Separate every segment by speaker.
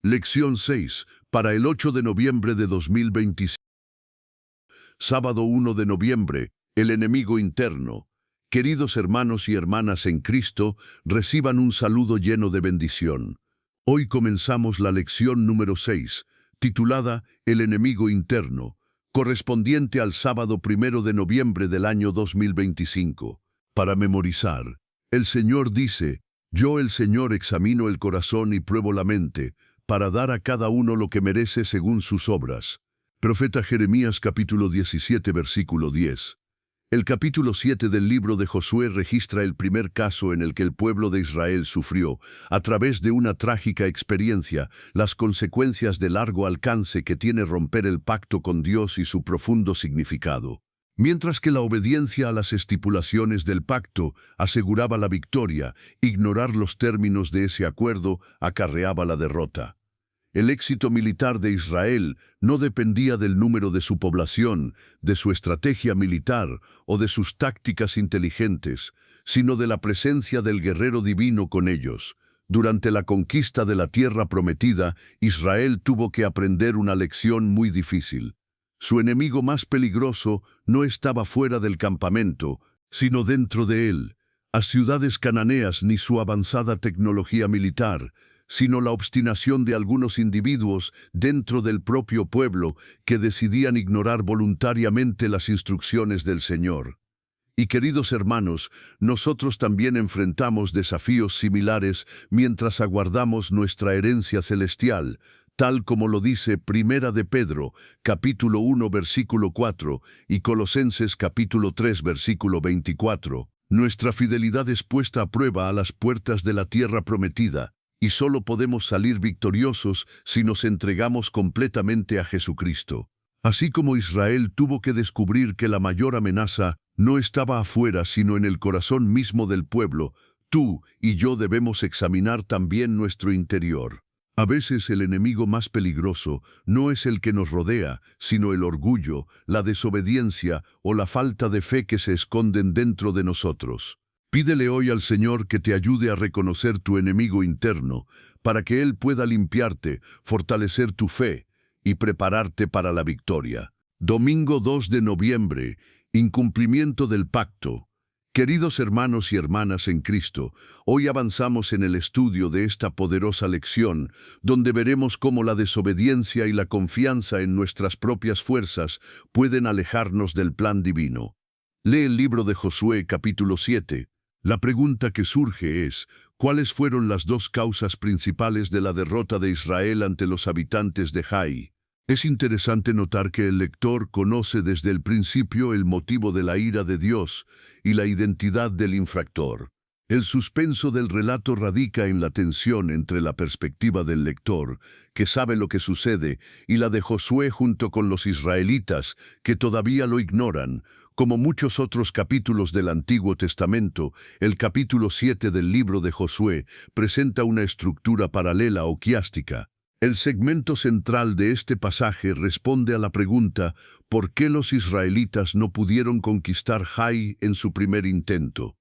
Speaker 1: Lección 6, para el 8 de noviembre de 2025. Sábado 1 de noviembre, el enemigo interno. Queridos hermanos y hermanas en Cristo, reciban un saludo lleno de bendición. Hoy comenzamos la lección número 6, titulada El enemigo interno, correspondiente al sábado 1 de noviembre del año 2025. Para memorizar, el Señor dice: Yo el Señor examino el corazón y pruebo la mente, para dar a cada uno lo que merece según sus obras. Profeta Jeremías capítulo 17 versículo 10. El capítulo 7 del libro de Josué registra el primer caso en el que el pueblo de Israel sufrió, a través de una trágica experiencia, las consecuencias de largo alcance que tiene romper el pacto con Dios y su profundo significado. Mientras que la obediencia a las estipulaciones del pacto aseguraba la victoria, ignorar los términos de ese acuerdo acarreaba la derrota. El éxito militar de Israel no dependía del número de su población, de su estrategia militar o de sus tácticas inteligentes, sino de la presencia del guerrero divino con ellos. Durante la conquista de la tierra prometida, Israel tuvo que aprender una lección muy difícil. Su enemigo más peligroso no estaba fuera del campamento, sino dentro de él. A ciudades cananeas ni su avanzada tecnología militar, sino la obstinación de algunos individuos dentro del propio pueblo que decidían ignorar voluntariamente las instrucciones del Señor. Y queridos hermanos, nosotros también enfrentamos desafíos similares mientras aguardamos nuestra herencia celestial, tal como lo dice Primera de Pedro, capítulo 1, versículo 4, y Colosenses capítulo 3, versículo 24. Nuestra fidelidad es puesta a prueba a las puertas de la tierra prometida, y solo podemos salir victoriosos si nos entregamos completamente a Jesucristo. Así como Israel tuvo que descubrir que la mayor amenaza no estaba afuera sino en el corazón mismo del pueblo, tú y yo debemos examinar también nuestro interior. A veces el enemigo más peligroso no es el que nos rodea, sino el orgullo, la desobediencia o la falta de fe que se esconden dentro de nosotros. Pídele hoy al Señor que te ayude a reconocer tu enemigo interno, para que Él pueda limpiarte, fortalecer tu fe y prepararte para la victoria. Domingo 2 de noviembre, incumplimiento del pacto. Queridos hermanos y hermanas en Cristo, hoy avanzamos en el estudio de esta poderosa lección, donde veremos cómo la desobediencia y la confianza en nuestras propias fuerzas pueden alejarnos del plan divino. Lee el libro de Josué capítulo 7. La pregunta que surge es: ¿cuáles fueron las dos causas principales de la derrota de Israel ante los habitantes de Jai? Es interesante notar que el lector conoce desde el principio el motivo de la ira de Dios y la identidad del infractor. El suspenso del relato radica en la tensión entre la perspectiva del lector, que sabe lo que sucede, y la de Josué junto con los israelitas, que todavía lo ignoran. Como muchos otros capítulos del Antiguo Testamento, el capítulo 7 del libro de Josué presenta una estructura paralela o quiástica. El segmento central de este pasaje responde a la pregunta: ¿por qué los israelitas no pudieron conquistar Jai en su primer intento?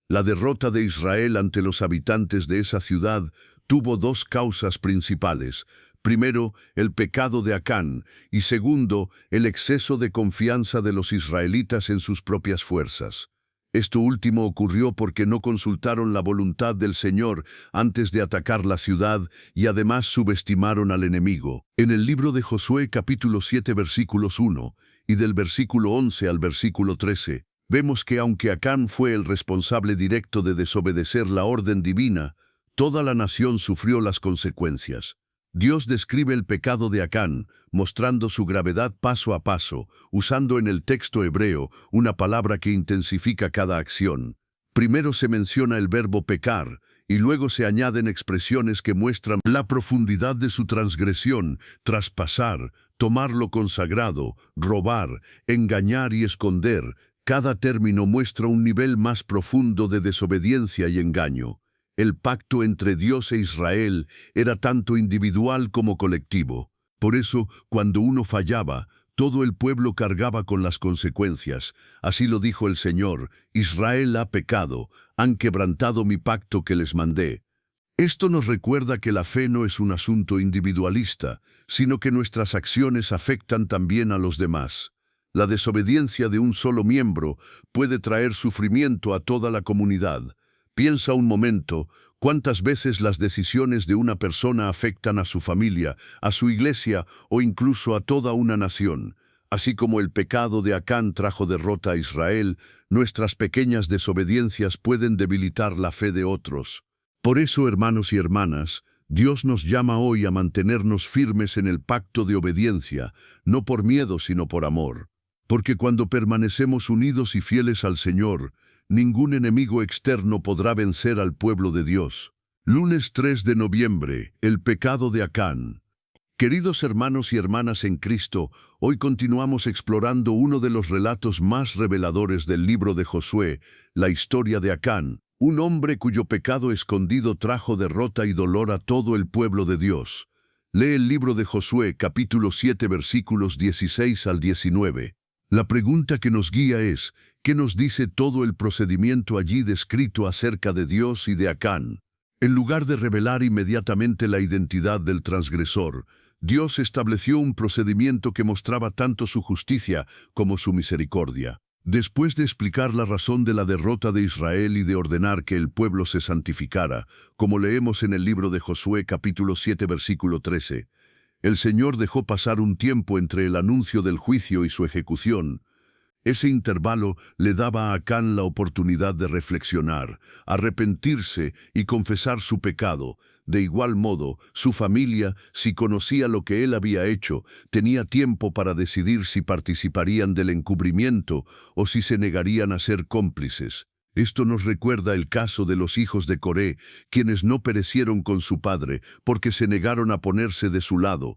Speaker 1: La derrota de Israel ante los habitantes de esa ciudad tuvo dos causas principales. Primero, el pecado de Acán, y segundo, el exceso de confianza de los israelitas en sus propias fuerzas. Esto último ocurrió porque no consultaron la voluntad del Señor antes de atacar la ciudad y además subestimaron al enemigo. En el libro de Josué capítulo 7 versículos 1 y del versículo 11 al versículo 13, vemos que aunque Acán fue el responsable directo de desobedecer la orden divina, toda la nación sufrió las consecuencias. Dios describe el pecado de Acán, mostrando su gravedad paso a paso, usando en el texto hebreo una palabra que intensifica cada acción. Primero se menciona el verbo pecar, y luego se añaden expresiones que muestran la profundidad de su transgresión: traspasar, tomar lo consagrado, robar, engañar y esconder. Cada término muestra un nivel más profundo de desobediencia y engaño. El pacto entre Dios e Israel era tanto individual como colectivo. Por eso, cuando uno fallaba, todo el pueblo cargaba con las consecuencias. Así lo dijo el Señor: Israel ha pecado, han quebrantado mi pacto que les mandé. Esto nos recuerda que la fe no es un asunto individualista, sino que nuestras acciones afectan también a los demás. La desobediencia de un solo miembro puede traer sufrimiento a toda la comunidad. Piensa un momento, ¿cuántas veces las decisiones de una persona afectan a su familia, a su iglesia o incluso a toda una nación? Así como el pecado de Acán trajo derrota a Israel, nuestras pequeñas desobediencias pueden debilitar la fe de otros. Por eso, hermanos y hermanas, Dios nos llama hoy a mantenernos firmes en el pacto de obediencia, no por miedo sino por amor. Porque cuando permanecemos unidos y fieles al Señor, ningún enemigo externo podrá vencer al pueblo de Dios. Lunes 3 de noviembre, el pecado de Acán. Queridos hermanos y hermanas en Cristo, hoy continuamos explorando uno de los relatos más reveladores del libro de Josué, la historia de Acán, un hombre cuyo pecado escondido trajo derrota y dolor a todo el pueblo de Dios. Lee el libro de Josué, capítulo 7, versículos 16 al 19. La pregunta que nos guía es, ¿qué nos dice todo el procedimiento allí descrito acerca de Dios y de Acán? En lugar de revelar inmediatamente la identidad del transgresor, Dios estableció un procedimiento que mostraba tanto su justicia como su misericordia. Después de explicar la razón de la derrota de Israel y de ordenar que el pueblo se santificara, como leemos en el libro de Josué capítulo 7 versículo 13, el Señor dejó pasar un tiempo entre el anuncio del juicio y su ejecución. Ese intervalo le daba a Acán la oportunidad de reflexionar, arrepentirse y confesar su pecado. De igual modo, su familia, si conocía lo que él había hecho, tenía tiempo para decidir si participarían del encubrimiento o si se negarían a ser cómplices. Esto nos recuerda el caso de los hijos de Coré, quienes no perecieron con su padre porque se negaron a ponerse de su lado.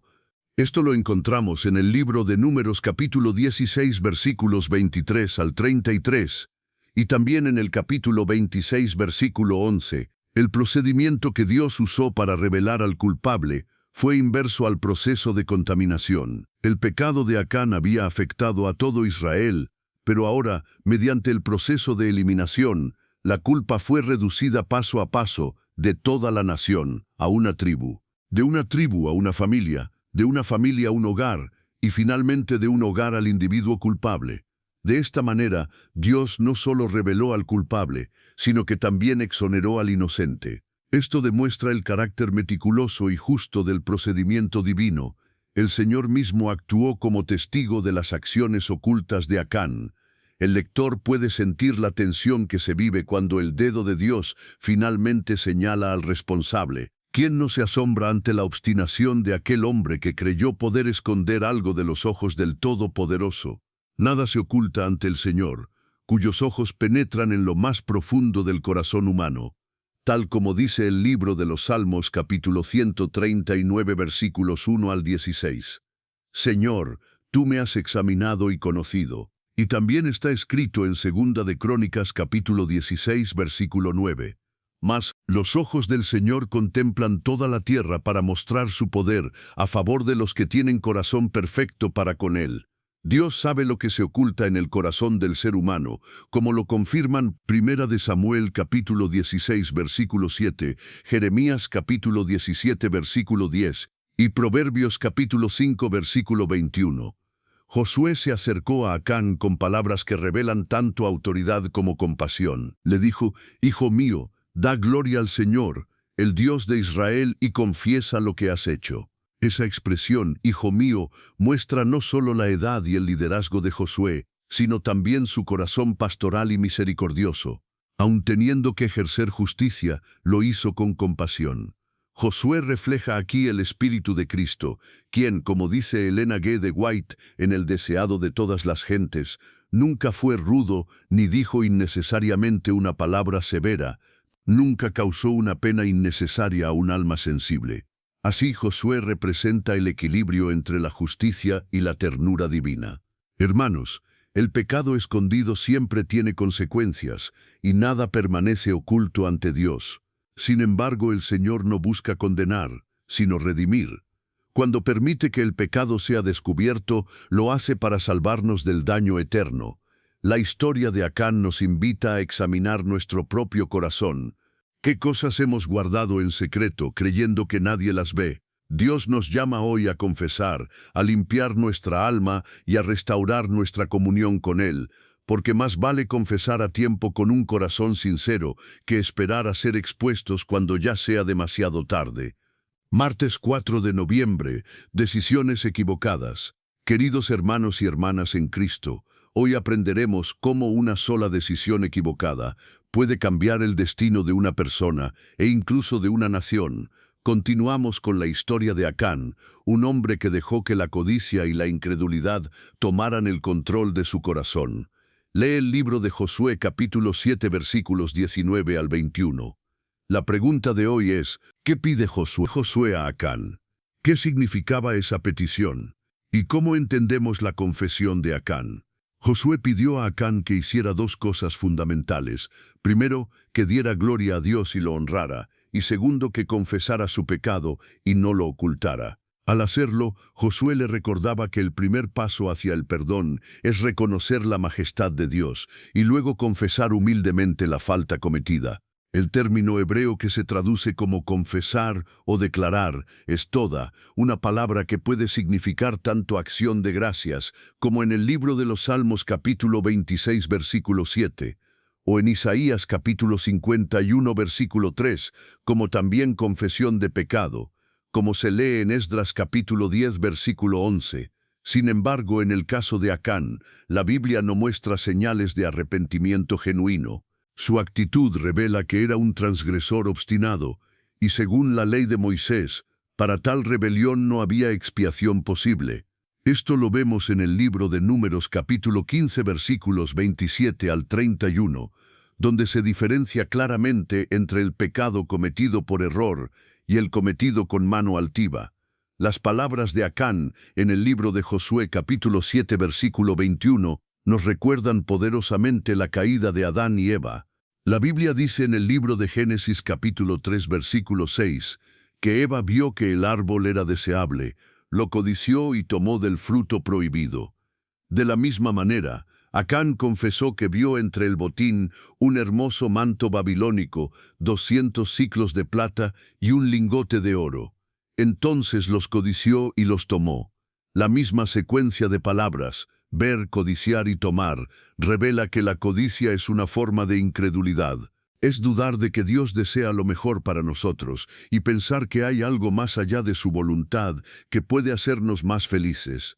Speaker 1: Esto lo encontramos en el libro de Números capítulo 16 versículos 23 al 33 y también en el capítulo 26 versículo 11. El procedimiento que Dios usó para revelar al culpable fue inverso al proceso de contaminación. El pecado de Acán había afectado a todo Israel, pero ahora, mediante el proceso de eliminación, la culpa fue reducida paso a paso de toda la nación a una tribu, de una tribu a una familia, de una familia a un hogar y finalmente de un hogar al individuo culpable. De esta manera, Dios no solo reveló al culpable, sino que también exoneró al inocente. Esto demuestra el carácter meticuloso y justo del procedimiento divino. El Señor mismo actuó como testigo de las acciones ocultas de Acán. El lector puede sentir la tensión que se vive cuando el dedo de Dios finalmente señala al responsable. ¿Quién no se asombra ante la obstinación de aquel hombre que creyó poder esconder algo de los ojos del Todopoderoso? Nada se oculta ante el Señor, cuyos ojos penetran en lo más profundo del corazón humano, tal como dice el libro de los Salmos capítulo 139 versículos 1 al 16. Señor, tú me has examinado y conocido. Y también está escrito en Segunda de Crónicas capítulo 16 versículo 9. Mas los ojos del Señor contemplan toda la tierra para mostrar su poder a favor de los que tienen corazón perfecto para con Él. Dios sabe lo que se oculta en el corazón del ser humano, como lo confirman Primera de Samuel capítulo 16 versículo 7, Jeremías capítulo 17 versículo 10 y Proverbios capítulo 5 versículo 21. Josué se acercó a Acán con palabras que revelan tanto autoridad como compasión. Le dijo: Hijo mío, da gloria al Señor, el Dios de Israel, y confiesa lo que has hecho. Esa expresión, hijo mío, muestra no solo la edad y el liderazgo de Josué, sino también su corazón pastoral y misericordioso. Aun teniendo que ejercer justicia, lo hizo con compasión. Josué refleja aquí el Espíritu de Cristo, quien, como dice Elena G. de White en El deseado de todas las gentes, nunca fue rudo ni dijo innecesariamente una palabra severa, nunca causó una pena innecesaria a un alma sensible. Así Josué representa el equilibrio entre la justicia y la ternura divina. Hermanos, el pecado escondido siempre tiene consecuencias y nada permanece oculto ante Dios. Sin embargo, el Señor no busca condenar, sino redimir. Cuando permite que el pecado sea descubierto, lo hace para salvarnos del daño eterno. La historia de Acán nos invita a examinar nuestro propio corazón. ¿Qué cosas hemos guardado en secreto creyendo que nadie las ve? Dios nos llama hoy a confesar, a limpiar nuestra alma y a restaurar nuestra comunión con Él, porque más vale confesar a tiempo con un corazón sincero que esperar a ser expuestos cuando ya sea demasiado tarde. Martes 4 de noviembre, decisiones equivocadas. Queridos hermanos y hermanas en Cristo, hoy aprenderemos cómo una sola decisión equivocada puede cambiar el destino de una persona e incluso de una nación. Continuamos con la historia de Acán, un hombre que dejó que la codicia y la incredulidad tomaran el control de su corazón. Lee el libro de Josué capítulo 7 versículos 19 al 21. La pregunta de hoy es, ¿qué pide Josué a Acán? ¿Qué significaba esa petición? ¿Y cómo entendemos la confesión de Acán? Josué pidió a Acán que hiciera dos cosas fundamentales. Primero, que diera gloria a Dios y lo honrara, y segundo, que confesara su pecado y no lo ocultara. Al hacerlo, Josué le recordaba que el primer paso hacia el perdón es reconocer la majestad de Dios y luego confesar humildemente la falta cometida. El término hebreo que se traduce como confesar o declarar es toda, una palabra que puede significar tanto acción de gracias como en el libro de los Salmos capítulo 26 versículo 7, o en Isaías capítulo 51 versículo 3, como también confesión de pecado, como se lee en Esdras capítulo 10 versículo 11. Sin embargo, en el caso de Acán, la Biblia no muestra señales de arrepentimiento genuino. Su actitud revela que era un transgresor obstinado, y según la ley de Moisés, para tal rebelión no había expiación posible. Esto lo vemos en el libro de Números capítulo 15 versículos 27 al 31, donde se diferencia claramente entre el pecado cometido por error y el cometido con mano altiva. Las palabras de Acán en el libro de Josué capítulo 7 versículo 21 nos recuerdan poderosamente la caída de Adán y Eva. La Biblia dice en el libro de Génesis capítulo 3 versículo 6 que Eva vio que el árbol era deseable, lo codició y tomó del fruto prohibido. De la misma manera, Acán confesó que vio entre el botín un hermoso manto babilónico, 200 siclos de plata y un lingote de oro. Entonces los codició y los tomó. La misma secuencia de palabras, ver, codiciar y tomar, revela que la codicia es una forma de incredulidad. Es dudar de que Dios desea lo mejor para nosotros y pensar que hay algo más allá de su voluntad que puede hacernos más felices.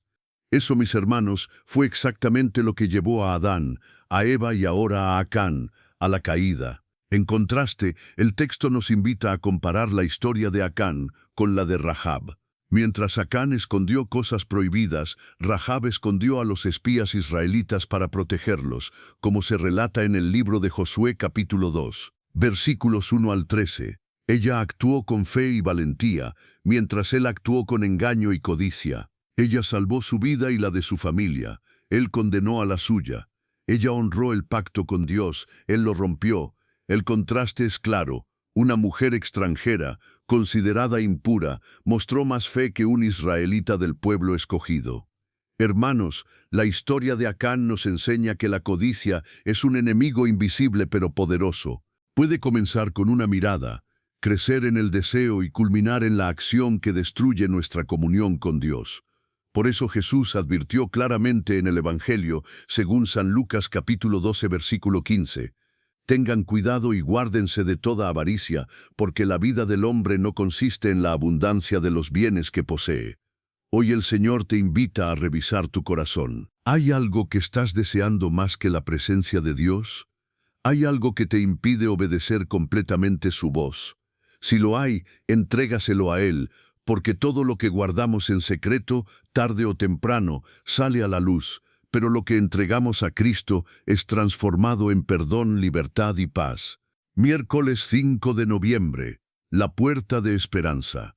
Speaker 1: Eso, mis hermanos, fue exactamente lo que llevó a Adán, a Eva y ahora a Acán, a la caída. En contraste, el texto nos invita a comparar la historia de Acán con la de Rahab. Mientras Acán escondió cosas prohibidas, Rahab escondió a los espías israelitas para protegerlos, como se relata en el libro de Josué capítulo 2, versículos 1 al 13. Ella actuó con fe y valentía, mientras él actuó con engaño y codicia. Ella salvó su vida y la de su familia, él condenó a la suya. Ella honró el pacto con Dios, él lo rompió. El contraste es claro. Una mujer extranjera, considerada impura, mostró más fe que un israelita del pueblo escogido. Hermanos, la historia de Acán nos enseña que la codicia es un enemigo invisible pero poderoso. Puede comenzar con una mirada, crecer en el deseo y culminar en la acción que destruye nuestra comunión con Dios. Por eso Jesús advirtió claramente en el Evangelio, según San Lucas capítulo 12 versículo 15, «Tengan cuidado y guárdense de toda avaricia, porque la vida del hombre no consiste en la abundancia de los bienes que posee». Hoy el Señor te invita a revisar tu corazón. ¿Hay algo que estás deseando más que la presencia de Dios? ¿Hay algo que te impide obedecer completamente su voz? Si lo hay, entrégaselo a Él, porque todo lo que guardamos en secreto, tarde o temprano, sale a la luz, pero lo que entregamos a Cristo es transformado en perdón, libertad y paz. Miércoles 5 de noviembre, la puerta de esperanza.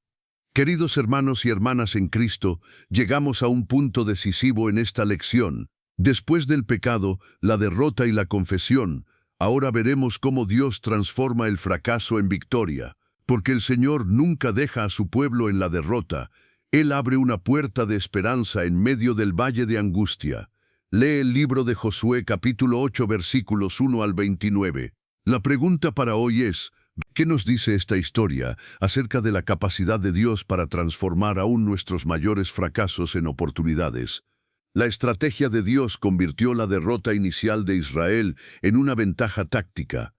Speaker 1: Queridos hermanos y hermanas en Cristo, llegamos a un punto decisivo en esta lección. Después del pecado, la derrota y la confesión, ahora veremos cómo Dios transforma el fracaso en victoria. Porque el Señor nunca deja a su pueblo en la derrota. Él abre una puerta de esperanza en medio del valle de angustia. Lee el libro de Josué capítulo 8 versículos 1 al 29. La pregunta para hoy es, ¿Qué nos dice esta historia acerca de la capacidad de Dios para transformar aún nuestros mayores fracasos en oportunidades? La estrategia de Dios convirtió la derrota inicial de Israel en una ventaja táctica.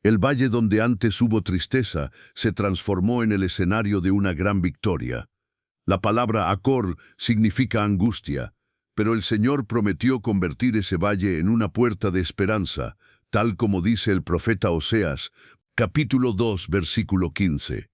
Speaker 1: El valle donde antes hubo tristeza se transformó en el escenario de una gran victoria. La palabra Acor significa angustia, pero el Señor prometió convertir ese valle en una puerta de esperanza, tal como dice el profeta Oseas, capítulo 2, versículo 15.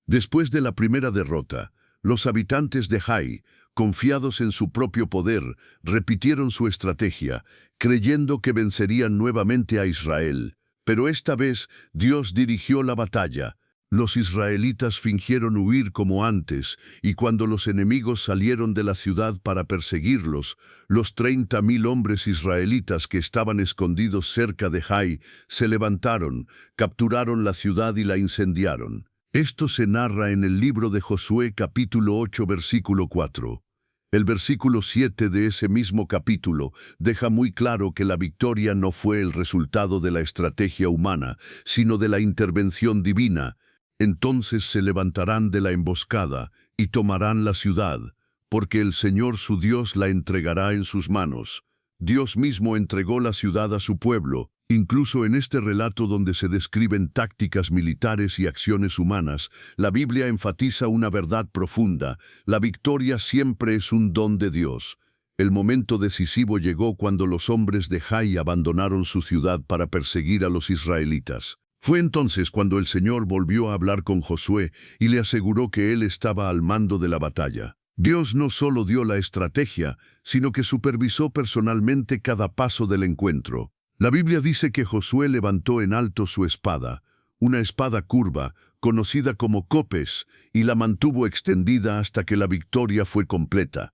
Speaker 1: Después de la primera derrota, los habitantes de Jai, confiados en su propio poder, repitieron su estrategia, creyendo que vencerían nuevamente a Israel. Pero esta vez Dios dirigió la batalla. Los israelitas fingieron huir como antes, y cuando los enemigos salieron de la ciudad para perseguirlos, los 30,000 hombres israelitas que estaban escondidos cerca de Jai se levantaron, capturaron la ciudad y la incendiaron. Esto se narra en el libro de Josué capítulo 8 versículo 4. El versículo 7 de ese mismo capítulo deja muy claro que la victoria no fue el resultado de la estrategia humana, sino de la intervención divina. Entonces se levantarán de la emboscada y tomarán la ciudad, porque el Señor su Dios la entregará en sus manos. Dios mismo entregó la ciudad a su pueblo. Incluso en este relato donde se describen tácticas militares y acciones humanas, la Biblia enfatiza una verdad profunda: la victoria siempre es un don de Dios. El momento decisivo llegó cuando los hombres de Jai abandonaron su ciudad para perseguir a los israelitas. Fue entonces cuando el Señor volvió a hablar con Josué y le aseguró que él estaba al mando de la batalla. Dios no solo dio la estrategia, sino que supervisó personalmente cada paso del encuentro. La Biblia dice que Josué levantó en alto su espada, una espada curva, conocida como copes, y la mantuvo extendida hasta que la victoria fue completa.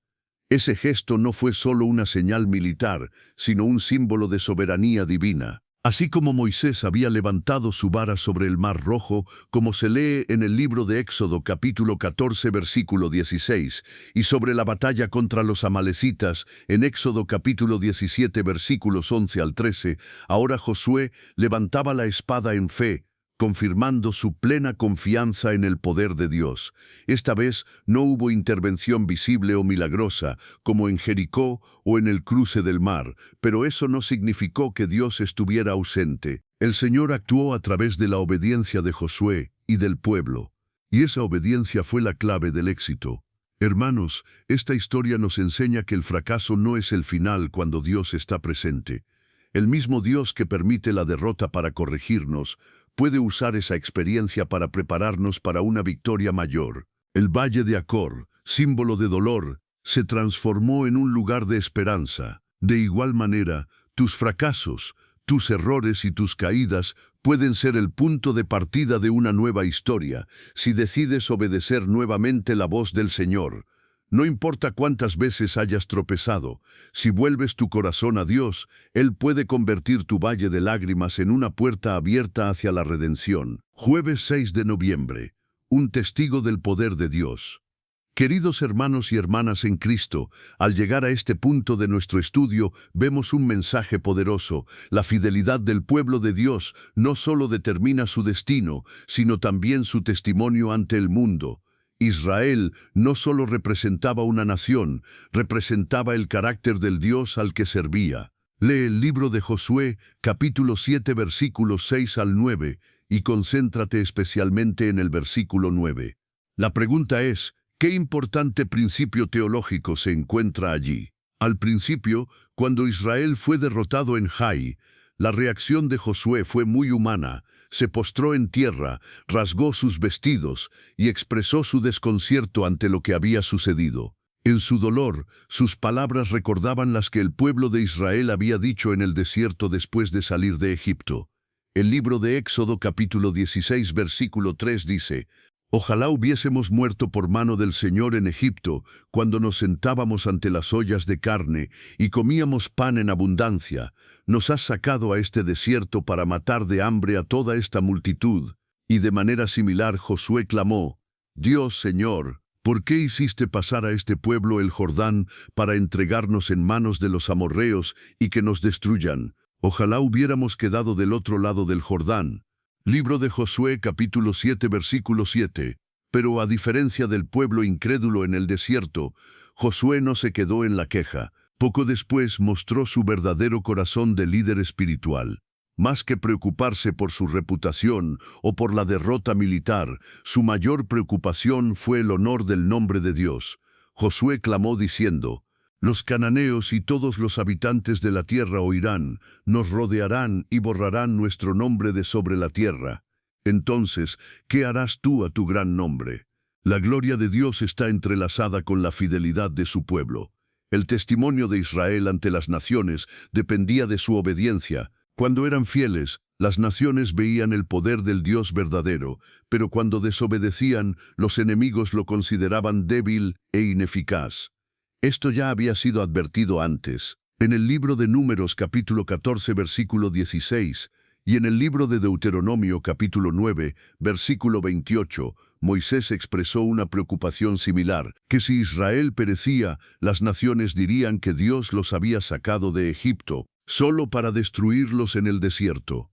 Speaker 1: Ese gesto no fue solo una señal militar, sino un símbolo de soberanía divina. Así como Moisés había levantado su vara sobre el Mar Rojo, como se lee en el libro de Éxodo capítulo 14 versículo 16, y sobre la batalla contra los amalecitas en Éxodo capítulo 17 versículos 11 al 13, ahora Josué levantaba la espada en fe, confirmando su plena confianza en el poder de Dios. Esta vez no hubo intervención visible o milagrosa, como en Jericó o en el cruce del mar, pero eso no significó que Dios estuviera ausente. El Señor actuó a través de la obediencia de Josué y del pueblo, y esa obediencia fue la clave del éxito. Hermanos, esta historia nos enseña que el fracaso no es el final cuando Dios está presente. El mismo Dios que permite la derrota para corregirnos, puede usar esa experiencia para prepararnos para una victoria mayor. El Valle de Acor, símbolo de dolor, se transformó en un lugar de esperanza. De igual manera, tus fracasos, tus errores y tus caídas pueden ser el punto de partida de una nueva historia, si decides obedecer nuevamente la voz del Señor. No importa cuántas veces hayas tropezado, si vuelves tu corazón a Dios, Él puede convertir tu valle de lágrimas en una puerta abierta hacia la redención. Jueves 6 de noviembre. Un testigo del poder de Dios. Queridos hermanos y hermanas en Cristo, al llegar a este punto de nuestro estudio, vemos un mensaje poderoso. La fidelidad del pueblo de Dios no solo determina su destino, sino también su testimonio ante el mundo. Israel no solo representaba una nación, representaba el carácter del Dios al que servía. Lee el libro de Josué, capítulo 7, versículos 6 al 9, y concéntrate especialmente en el versículo 9. La pregunta es, ¿qué importante principio teológico se encuentra allí? Al principio, cuando Israel fue derrotado en Jai, la reacción de Josué fue muy humana. Se postró en tierra, rasgó sus vestidos y expresó su desconcierto ante lo que había sucedido. En su dolor, sus palabras recordaban las que el pueblo de Israel había dicho en el desierto después de salir de Egipto. El libro de Éxodo capítulo 16 versículo 3 dice: «Ojalá hubiésemos muerto por mano del Señor en Egipto, cuando nos sentábamos ante las ollas de carne y comíamos pan en abundancia. Nos has sacado a este desierto para matar de hambre a toda esta multitud». Y de manera similar Josué clamó: «Dios, Señor, ¿por qué hiciste pasar a este pueblo el Jordán para entregarnos en manos de los amorreos y que nos destruyan? Ojalá hubiéramos quedado del otro lado del Jordán». Libro de Josué, capítulo 7, versículo 7. Pero a diferencia del pueblo incrédulo en el desierto, Josué no se quedó en la queja. Poco después mostró su verdadero corazón de líder espiritual. Más que preocuparse por su reputación o por la derrota militar, su mayor preocupación fue el honor del nombre de Dios. Josué clamó diciendo: «Los cananeos y todos los habitantes de la tierra oirán, nos rodearán y borrarán nuestro nombre de sobre la tierra. Entonces, ¿qué harás tú a tu gran nombre?». La gloria de Dios está entrelazada con la fidelidad de su pueblo. El testimonio de Israel ante las naciones dependía de su obediencia. Cuando eran fieles, las naciones veían el poder del Dios verdadero, pero cuando desobedecían, los enemigos lo consideraban débil e ineficaz. Esto ya había sido advertido antes, en el libro de Números capítulo 14 versículo 16, y en el libro de Deuteronomio capítulo 9 versículo 28, Moisés expresó una preocupación similar, que si Israel perecía, las naciones dirían que Dios los había sacado de Egipto, solo para destruirlos en el desierto.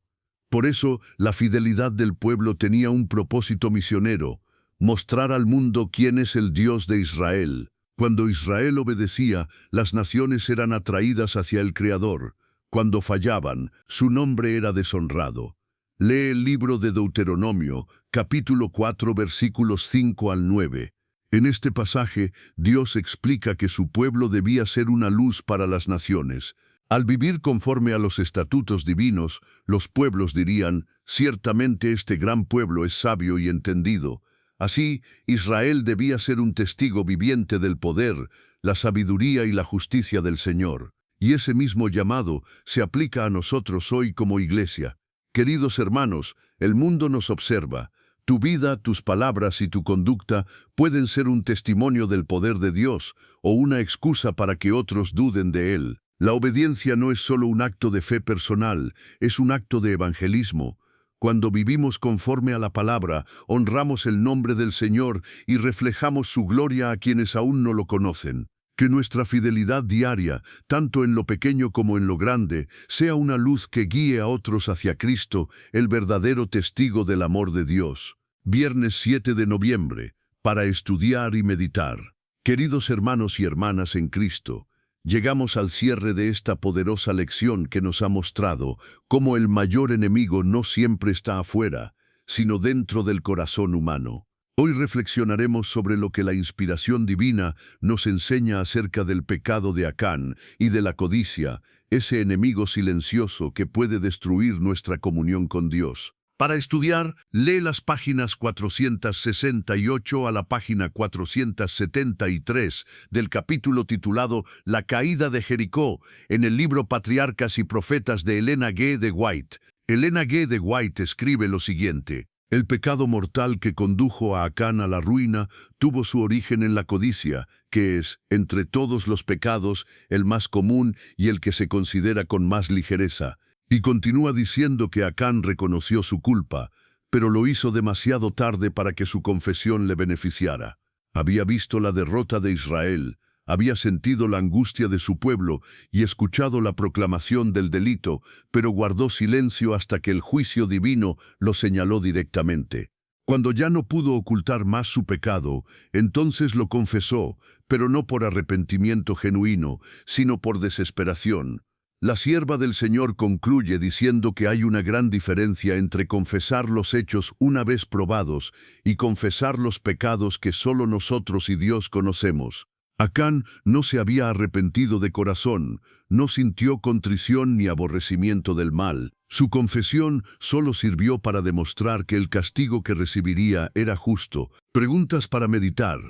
Speaker 1: Por eso, la fidelidad del pueblo tenía un propósito misionero: mostrar al mundo quién es el Dios de Israel. Cuando Israel obedecía, las naciones eran atraídas hacia el Creador. Cuando fallaban, su nombre era deshonrado. Lee el libro de Deuteronomio, capítulo 4, versículos 5 al 9. En este pasaje, Dios explica que su pueblo debía ser una luz para las naciones. Al vivir conforme a los estatutos divinos, los pueblos dirían: «Ciertamente este gran pueblo es sabio y entendido». Así, Israel debía ser un testigo viviente del poder, la sabiduría y la justicia del Señor. Y ese mismo llamado se aplica a nosotros hoy como iglesia. Queridos hermanos, el mundo nos observa. Tu vida, tus palabras y tu conducta pueden ser un testimonio del poder de Dios o una excusa para que otros duden de Él. La obediencia no es solo un acto de fe personal, es un acto de evangelismo. Cuando vivimos conforme a la palabra, honramos el nombre del Señor y reflejamos su gloria a quienes aún no lo conocen. Que nuestra fidelidad diaria, tanto en lo pequeño como en lo grande, sea una luz que guíe a otros hacia Cristo, el verdadero testigo del amor de Dios. Viernes 7 de noviembre, para estudiar y meditar. Queridos hermanos y hermanas en Cristo, llegamos al cierre de esta poderosa lección que nos ha mostrado cómo el mayor enemigo no siempre está afuera, sino dentro del corazón humano. Hoy reflexionaremos sobre lo que la inspiración divina nos enseña acerca del pecado de Acán y de la codicia, ese enemigo silencioso que puede destruir nuestra comunión con Dios. Para estudiar, lee las páginas 468 a la página 473 del capítulo titulado La caída de Jericó, en el libro Patriarcas y Profetas de Elena G. de White. Elena G. de White escribe lo siguiente: «El pecado mortal que condujo a Acán a la ruina tuvo su origen en la codicia, que es, entre todos los pecados, el más común y el que se considera con más ligereza». Y continúa diciendo que Acán reconoció su culpa, pero lo hizo demasiado tarde para que su confesión le beneficiara. Había visto la derrota de Israel, había sentido la angustia de su pueblo y escuchado la proclamación del delito, pero guardó silencio hasta que el juicio divino lo señaló directamente. Cuando ya no pudo ocultar más su pecado, entonces lo confesó, pero no por arrepentimiento genuino, sino por desesperación. La sierva del Señor concluye diciendo que hay una gran diferencia entre confesar los hechos una vez probados y confesar los pecados que solo nosotros y Dios conocemos. Acán no se había arrepentido de corazón, no sintió contrición ni aborrecimiento del mal. Su confesión solo sirvió para demostrar que el castigo que recibiría era justo. Preguntas para meditar.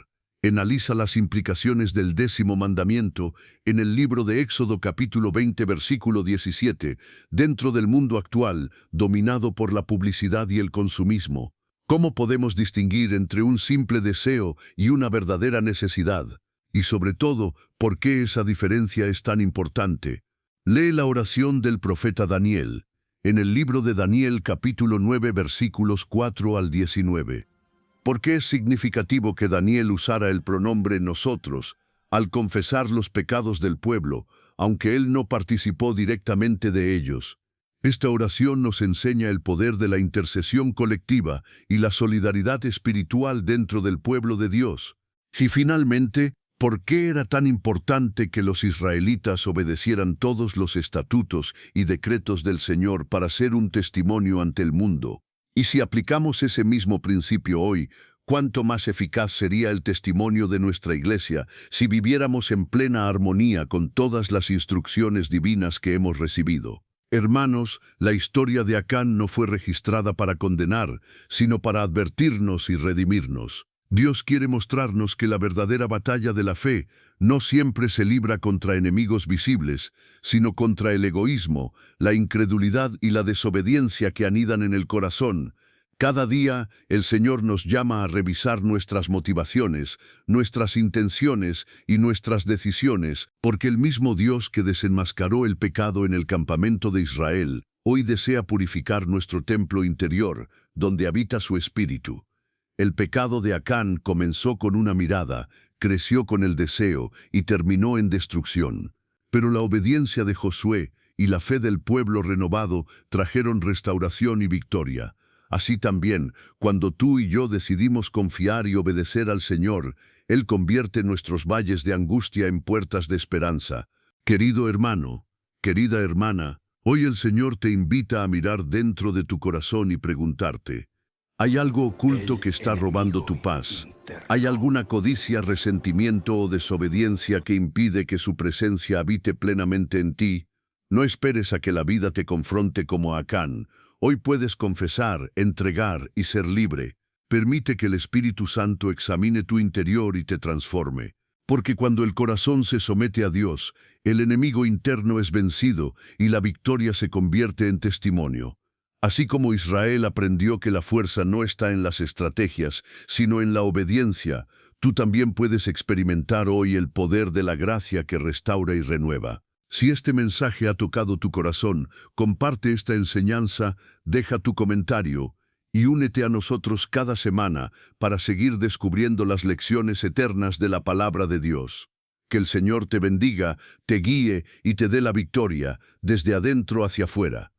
Speaker 1: Analiza las implicaciones del 10º mandamiento en el libro de Éxodo capítulo 20 versículo 17, dentro del mundo actual, dominado por la publicidad y el consumismo. ¿Cómo podemos distinguir entre un simple deseo y una verdadera necesidad? Y sobre todo, ¿por qué esa diferencia es tan importante? Lee la oración del profeta Daniel, en el libro de Daniel capítulo 9 versículos 4 al 19. ¿Por qué es significativo que Daniel usara el pronombre nosotros al confesar los pecados del pueblo, aunque él no participó directamente de ellos? Esta oración nos enseña el poder de la intercesión colectiva y la solidaridad espiritual dentro del pueblo de Dios. Y finalmente, ¿por qué era tan importante que los israelitas obedecieran todos los estatutos y decretos del Señor para ser un testimonio ante el mundo? Y si aplicamos ese mismo principio hoy, ¿cuánto más eficaz sería el testimonio de nuestra Iglesia si viviéramos en plena armonía con todas las instrucciones divinas que hemos recibido? Hermanos, la historia de Acán no fue registrada para condenar, sino para advertirnos y redimirnos. Dios quiere mostrarnos que la verdadera batalla de la fe no siempre se libra contra enemigos visibles, sino contra el egoísmo, la incredulidad y la desobediencia que anidan en el corazón. Cada día el Señor nos llama a revisar nuestras motivaciones, nuestras intenciones y nuestras decisiones, porque el mismo Dios que desenmascaró el pecado en el campamento de Israel, hoy desea purificar nuestro templo interior, donde habita su Espíritu. El pecado de Acán comenzó con una mirada, creció con el deseo y terminó en destrucción. Pero la obediencia de Josué y la fe del pueblo renovado trajeron restauración y victoria. Así también, cuando tú y yo decidimos confiar y obedecer al Señor, Él convierte nuestros valles de angustia en puertas de esperanza. Querido hermano, querida hermana, hoy el Señor te invita a mirar dentro de tu corazón y preguntarte, ¿hay algo oculto que está robando tu paz? ¿Hay alguna codicia, resentimiento o desobediencia que impide que su presencia habite plenamente en ti? No esperes a que la vida te confronte como a Acán. Hoy puedes confesar, entregar y ser libre. Permite que el Espíritu Santo examine tu interior y te transforme. Porque cuando el corazón se somete a Dios, el enemigo interno es vencido y la victoria se convierte en testimonio. Así como Israel aprendió que la fuerza no está en las estrategias, sino en la obediencia, tú también puedes experimentar hoy el poder de la gracia que restaura y renueva. Si este mensaje ha tocado tu corazón, comparte esta enseñanza, deja tu comentario y únete a nosotros cada semana para seguir descubriendo las lecciones eternas de la palabra de Dios. Que el Señor te bendiga, te guíe y te dé la victoria, desde adentro hacia afuera.